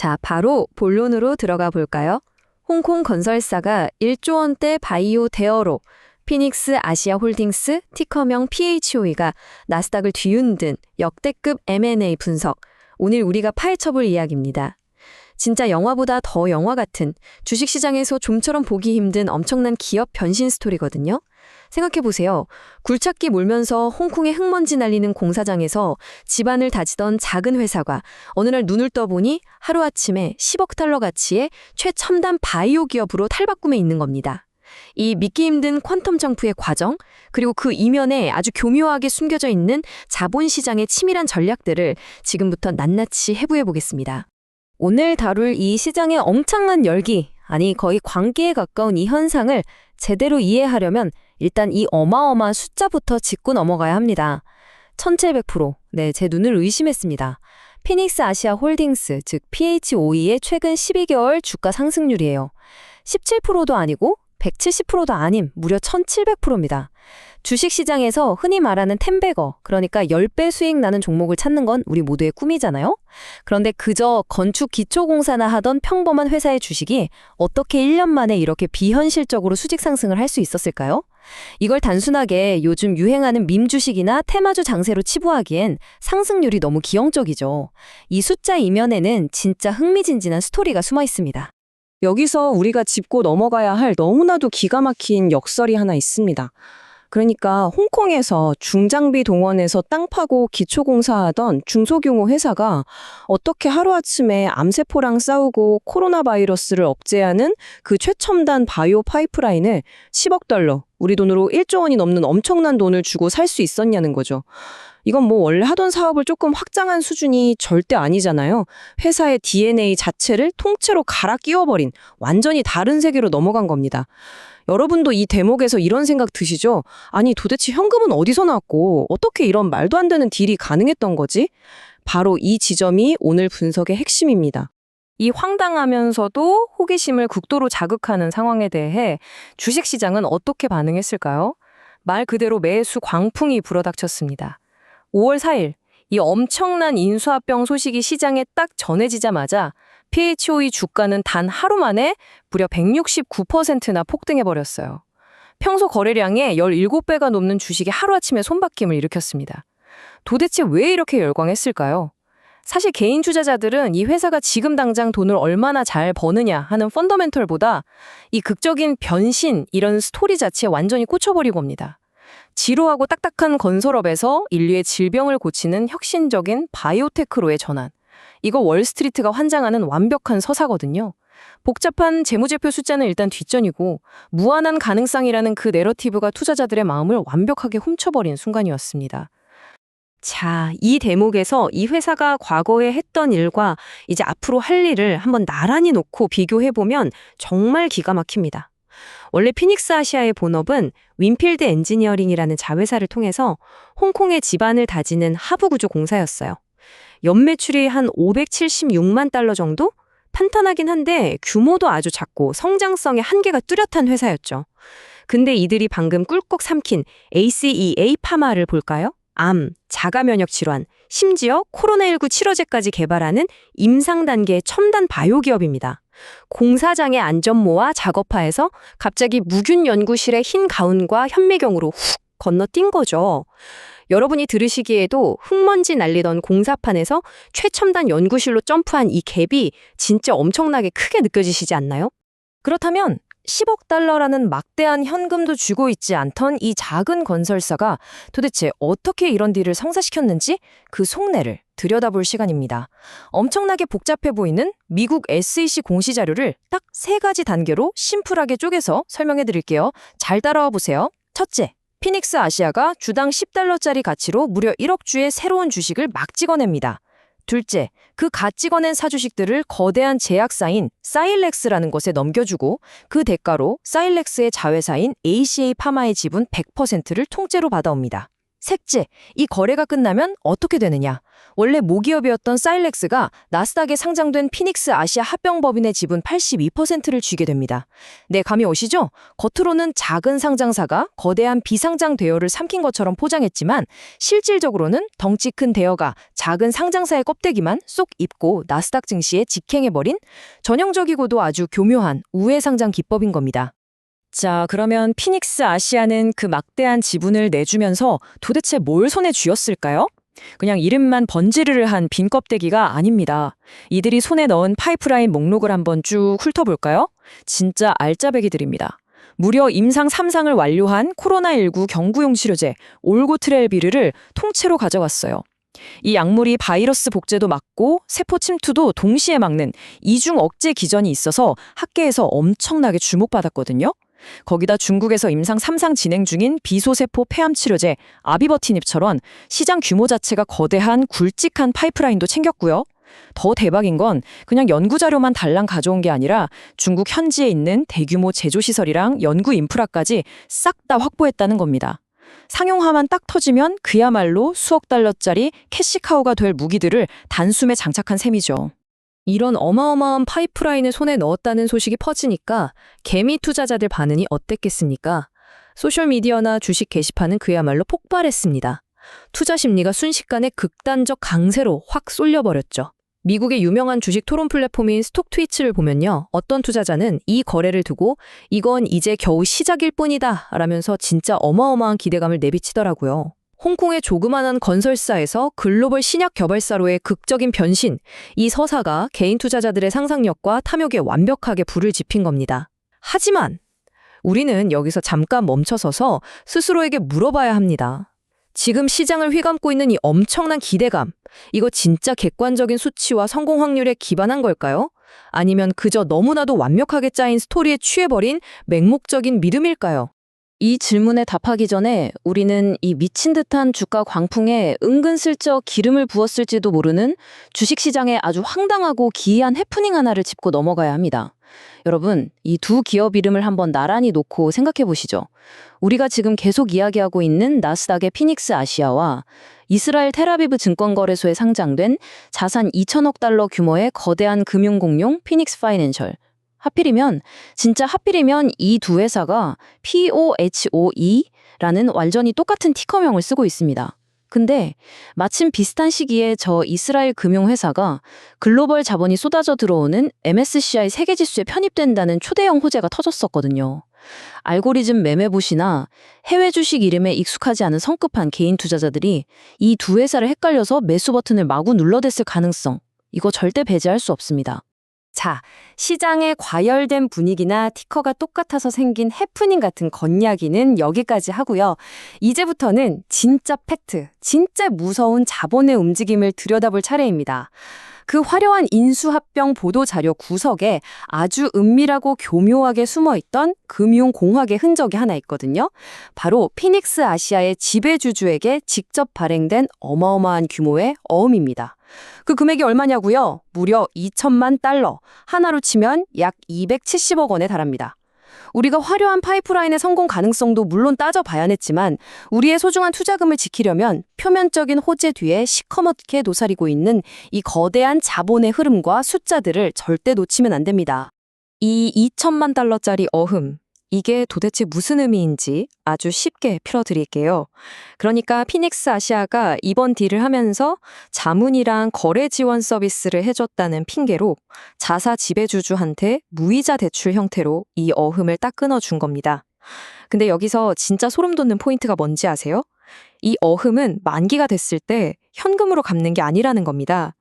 자, 바로 본론으로 들어가 볼까요? 홍콩 건설사가 1조 원대 바이오 대어로 피닉스 아시아 홀딩스 티커명 PHOE가 나스닥을 뒤흔든 역대급 M&A 분석. 오늘 우리가 파헤쳐볼 이야기입니다. 진짜 영화보다 더 영화 같은 주식시장에서 좀처럼 보기 힘든 엄청난 기업 변신 스토리거든요. 생각해보세요. 굴착기 몰면서 홍콩에 흙먼지 날리는 공사장에서 집안을 다지던 작은 회사가 어느 날 눈을 떠보니 하루아침에 10억 달러 가치의 최첨단 바이오 기업으로 탈바꿈해 있는 겁니다. 이 믿기 힘든 퀀텀 점프의 과정, 그리고 그 이면에 아주 교묘하게 숨겨져 있는 자본시장의 치밀한 전략들을 지금부터 낱낱이 해부해 보겠습니다. 오늘 다룰 이 시장의 엄청난 열기, 아니 거의 광기에 가까운 이 현상을 제대로 이해하려면 일단 이 어마어마한 숫자부터 짚고 넘어가야 합니다. 1700%, 네, 제 눈을 의심했습니다. 피닉스 아시아 홀딩스, 즉 PHOE의 최근 12개월 주가 상승률이에요. 17%도 아니고 170%도 아님 무려 1700%입니다. 주식시장에서 흔히 말하는 10배거, 그러니까 10배 수익 나는 종목을 찾는 건 우리 모두의 꿈이잖아요. 그런데 그저 건축 기초공사나 하던 평범한 회사의 주식이 어떻게 1년 만에 이렇게 비현실적으로 수직 상승을 할 수 있었을까요? 이걸 단순하게 요즘 유행하는 밈 주식이나 테마주 장세로 치부하기엔 상승률이 너무 기형적이죠. 이 숫자 이면에는 진짜 흥미진진한 스토리가 숨어 있습니다. 여기서 우리가 짚고 넘어가야 할 너무나도 기가 막힌 역설이 하나 있습니다. 그러니까 홍콩에서 중장비 동원해서 땅 파고 기초공사하던 중소규모 회사가 어떻게 하루아침에 암세포랑 싸우고 코로나 바이러스를 억제하는 그 최첨단 바이오 파이프라인을 10억 달러, 우리 돈으로 1조 원이 넘는 엄청난 돈을 주고 살 수 있었냐는 거죠. 이건 뭐 원래 하던 사업을 조금 확장한 수준이 절대 아니잖아요. 회사의 DNA 자체를 통째로 갈아 끼워버린 완전히 다른 세계로 넘어간 겁니다. 여러분도 이 대목에서 이런 생각 드시죠? 아니 도대체 현금은 어디서 나왔고 어떻게 이런 말도 안 되는 딜이 가능했던 거지? 바로 이 지점이 오늘 분석의 핵심입니다. 이 황당하면서도 호기심을 극도로 자극하는 상황에 대해 주식시장은 어떻게 반응했을까요? 말 그대로 매수 광풍이 불어닥쳤습니다. 5월 4일, 이 엄청난 인수합병 소식이 시장에 딱 전해지자마자 PHOE 주가는 단 하루 만에 무려 169%나 폭등해버렸어요. 평소 거래량의 17배가 넘는 주식이 하루아침에 손바뀜을 일으켰습니다. 도대체 왜 이렇게 열광했을까요? 사실 개인 투자자들은 이 회사가 지금 당장 돈을 얼마나 잘 버느냐 하는 펀더멘털보다 이 극적인 변신, 이런 스토리 자체에 완전히 꽂혀버리고 옵니다. 지루하고 딱딱한 건설업에서 인류의 질병을 고치는 혁신적인 바이오테크로의 전환. 이거 월스트리트가 환장하는 완벽한 서사거든요. 복잡한 재무제표 숫자는 일단 뒷전이고 무한한 가능성이라는 그 내러티브가 투자자들의 마음을 완벽하게 훔쳐버린 순간이었습니다. 자, 이 대목에서 이 회사가 과거에 했던 일과 이제 앞으로 할 일을 한번 나란히 놓고 비교해보면 정말 기가 막힙니다. 원래 피닉스 아시아의 본업은 윈필드 엔지니어링이라는 자회사를 통해서 홍콩의 집안을 다지는 하부구조 공사였어요. 연매출이 한 576만 달러 정도? 탄탄하긴 한데 규모도 아주 작고 성장성의 한계가 뚜렷한 회사였죠. 근데 이들이 방금 꿀꺽 삼킨 ACEA 파마를 볼까요? 암, 자가면역 질환, 심지어 코로나19 치료제까지 개발하는 임상 단계의 첨단 바이오 기업입니다. 공사장의 안전모와 작업화에서 갑자기 무균 연구실의 흰 가운과 현미경으로 훅 건너뛴 거죠. 여러분이 들으시기에도 흙먼지 날리던 공사판에서 최첨단 연구실로 점프한 이 갭이 진짜 엄청나게 크게 느껴지시지 않나요? 그렇다면 10억 달러라는 막대한 현금도 주고 있지 않던 이 작은 건설사가 도대체 어떻게 이런 딜을 성사시켰는지 그 속내를 들여다볼 시간입니다. 엄청나게 복잡해 보이는 미국 SEC 공시 자료를 딱 3가지 단계로 심플하게 쪼개서 설명해 드릴게요. 잘 따라와 보세요. 첫째, 피닉스 아시아가 주당 10달러짜리 가치로 무려 1억 주의 새로운 주식을 막 찍어냅니다. 둘째, 그 갓 찍어낸 사주식들을 거대한 제약사인 사일렉스라는 곳에 넘겨주고 그 대가로 사일렉스의 자회사인 ACA 파마의 지분 100%를 통째로 받아옵니다. 색재, 이 거래가 끝나면 어떻게 되느냐? 원래 모기업이었던 사일렉스가 나스닥에 상장된 피닉스 아시아 합병법인의 지분 82%를 쥐게 됩니다. 네, 감이 오시죠? 겉으로는 작은 상장사가 거대한 비상장 대여를 삼킨 것처럼 포장했지만 실질적으로는 덩치 큰 대여가 작은 상장사의 껍데기만 쏙 입고 나스닥 증시에 직행해버린 전형적이고도 아주 교묘한 우회 상장 기법인 겁니다. 자, 그러면 피닉스 아시아는 그 막대한 지분을 내주면서 도대체 뭘 손에 쥐었을까요? 그냥 이름만 번지르르 한 빈 껍데기가 아닙니다. 이들이 손에 넣은 파이프라인 목록을 한번 쭉 훑어볼까요? 진짜 알짜배기들입니다. 무려 임상 3상을 완료한 코로나19 경구용 치료제 올고트렐비르를 통째로 가져갔어요. 이 약물이 바이러스 복제도 막고 세포 침투도 동시에 막는 이중 억제 기전이 있어서 학계에서 엄청나게 주목받았거든요. 거기다 중국에서 임상 3상 진행 중인 비소세포 폐암 치료제 아비버티닙처럼 시장 규모 자체가 거대한 굵직한 파이프라인도 챙겼고요. 더 대박인 건 그냥 연구자료만 달랑 가져온 게 아니라 중국 현지에 있는 대규모 제조시설이랑 연구 인프라까지 싹 다 확보했다는 겁니다. 상용화만 딱 터지면 그야말로 수억 달러짜리 캐시카우가 될 무기들을 단숨에 장착한 셈이죠. 이런 어마어마한 파이프라인을 손에 넣었다는 소식이 퍼지니까 개미 투자자들 반응이 어땠겠습니까? 소셜미디어나 주식 게시판은 그야말로 폭발했습니다. 투자 심리가 순식간에 극단적 강세로 확 쏠려버렸죠. 미국의 유명한 주식 토론 플랫폼인 스톡트위치를 보면요. 어떤 투자자는 이 거래를 두고 이건 이제 겨우 시작일 뿐이다 라면서 진짜 어마어마한 기대감을 내비치더라고요. 홍콩의 조그만한 건설사에서 글로벌 신약 개발사로의 극적인 변신, 이 서사가 개인 투자자들의 상상력과 탐욕에 완벽하게 불을 지핀 겁니다. 하지만 우리는 여기서 잠깐 멈춰서서 스스로에게 물어봐야 합니다. 지금 시장을 휘감고 있는 이 엄청난 기대감, 이거 진짜 객관적인 수치와 성공 확률에 기반한 걸까요? 아니면 그저 너무나도 완벽하게 짜인 스토리에 취해버린 맹목적인 믿음일까요? 이 질문에 답하기 전에 우리는 이 미친 듯한 주가 광풍에 은근슬쩍 기름을 부었을지도 모르는 주식시장의 아주 황당하고 기이한 해프닝 하나를 짚고 넘어가야 합니다. 여러분, 이 두 기업 이름을 한번 나란히 놓고 생각해 보시죠. 우리가 지금 계속 이야기하고 있는 나스닥의 피닉스 아시아와 이스라엘 텔아비브 증권거래소에 상장된 자산 2천억 달러 규모의 거대한 금융공룡 피닉스 파이낸셜. 진짜 하필이면 이 두 회사가 POHOE라는 완전히 똑같은 티커명을 쓰고 있습니다. 근데 마침 비슷한 시기에 저 이스라엘 금융회사가 글로벌 자본이 쏟아져 들어오는 MSCI 세계지수에 편입된다는 초대형 호재가 터졌었거든요. 알고리즘 매매봇이나 해외 주식 이름에 익숙하지 않은 성급한 개인 투자자들이 이 두 회사를 헷갈려서 매수 버튼을 마구 눌러댔을 가능성, 이거 절대 배제할 수 없습니다. 자, 시장의 과열된 분위기나 티커가 똑같아서 생긴 해프닝 같은 겉이야기는 여기까지 하고요. 이제부터는 진짜 팩트, 진짜 무서운 자본의 움직임을 들여다볼 차례입니다. 그 화려한 인수합병 보도자료 구석에 아주 은밀하고 교묘하게 숨어있던 금융공학의 흔적이 하나 있거든요. 바로 피닉스 아시아의 지배주주에게 직접 발행된 어마어마한 규모의 어음입니다. 그 금액이 얼마냐고요? 무려 2천만 달러, 하나로 치면 약 270억 원에 달합니다. 우리가 화려한 파이프라인의 성공 가능성도 물론 따져봐야 했지만 우리의 소중한 투자금을 지키려면 표면적인 호재 뒤에 시커멓게 도사리고 있는 이 거대한 자본의 흐름과 숫자들을 절대 놓치면 안 됩니다. 이 2천만 달러짜리 어흠, 이게 도대체 무슨 의미인지 아주 쉽게 풀어드릴게요. 그러니까 피닉스 아시아가 이번 딜을 하면서 자문이랑 거래 지원 서비스를 해줬다는 핑계로 자사 지배주주한테 무이자 대출 형태로 이 어흠을 딱 끊어준 겁니다. 근데 여기서 진짜 소름 돋는 포인트가 뭔지 아세요? 이 어흠은 만기가 됐을 때 현금으로 갚는 게 아니라는 겁니다.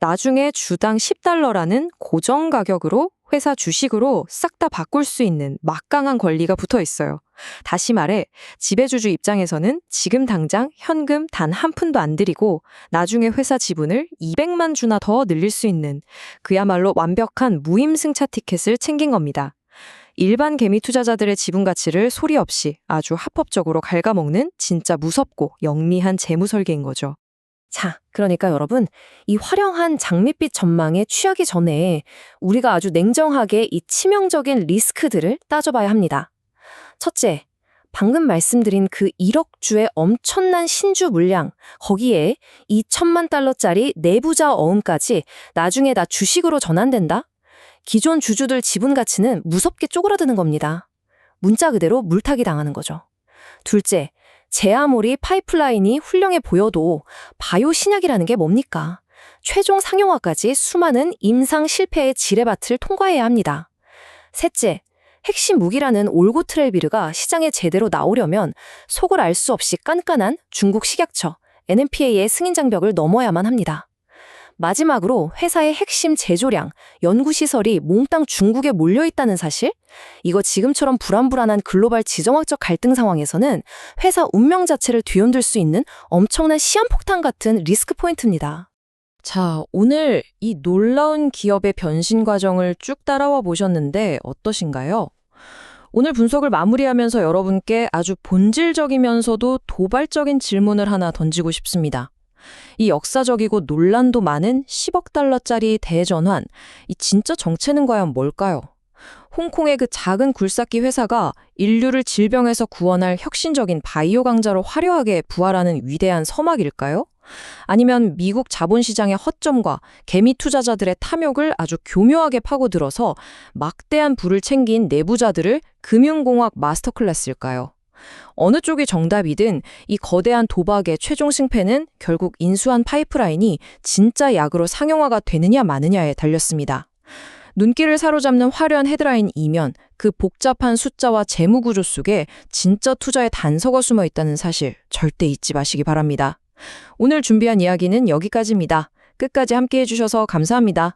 나중에 주당 10달러라는 고정 가격으로 회사 주식으로 싹 다 바꿀 수 있는 막강한 권리가 붙어 있어요. 다시 말해 지배주주 입장에서는 지금 당장 현금 단 한 푼도 안 들이고 나중에 회사 지분을 200만 주나 더 늘릴 수 있는 그야말로 완벽한 무임승차 티켓을 챙긴 겁니다. 일반 개미 투자자들의 지분 가치를 소리 없이 아주 합법적으로 갉아먹는 진짜 무섭고 영리한 재무 설계인 거죠. 자, 그러니까 여러분, 이 화려한 장밋빛 전망에 취하기 전에 우리가 아주 냉정하게 이 치명적인 리스크들을 따져봐야 합니다. 첫째, 방금 말씀드린 그 1억 주의 엄청난 신주 물량, 거기에 2천만 달러짜리 내부자 어음까지 나중에 다 주식으로 전환된다? 기존 주주들 지분 가치는 무섭게 쪼그라드는 겁니다. 문자 그대로 물타기 당하는 거죠. 둘째, 제 아무리 파이프라인이 훌륭해 보여도 바이오 신약이라는 게 뭡니까? 최종 상용화까지 수많은 임상 실패의 지뢰밭을 통과해야 합니다. 셋째, 핵심 무기라는 올고트렐비르가 시장에 제대로 나오려면 속을 알 수 없이 깐깐한 중국 식약처 NMPA의 승인 장벽을 넘어야만 합니다. 마지막으로 회사의 핵심 제조량, 연구시설이 몽땅 중국에 몰려있다는 사실? 이거 지금처럼 불안불안한 글로벌 지정학적 갈등 상황에서는 회사 운명 자체를 뒤흔들 수 있는 엄청난 시한폭탄 같은 리스크 포인트입니다. 자, 오늘 이 놀라운 기업의 변신 과정을 쭉 따라와 보셨는데 어떠신가요? 오늘 분석을 마무리하면서 여러분께 아주 본질적이면서도 도발적인 질문을 하나 던지고 싶습니다. 이 역사적이고 논란도 많은 10억 달러짜리 대전환, 이 진짜 정체는 과연 뭘까요? 홍콩의 그 작은 굴삭기 회사가 인류를 질병에서 구원할 혁신적인 바이오 강자로 화려하게 부활하는 위대한 서막일까요? 아니면 미국 자본시장의 허점과 개미 투자자들의 탐욕을 아주 교묘하게 파고들어서 막대한 부를 챙긴 내부자들을 금융공학 마스터 클래스일까요? 어느 쪽이 정답이든 이 거대한 도박의 최종 승패는 결국 인수한 파이프라인이 진짜 약으로 상용화가 되느냐 마느냐에 달렸습니다. 눈길을 사로잡는 화려한 헤드라인 이면 그 복잡한 숫자와 재무 구조 속에 진짜 투자의 단서가 숨어 있다는 사실 절대 잊지 마시기 바랍니다. 오늘 준비한 이야기는 여기까지입니다. 끝까지 함께해 주셔서 감사합니다.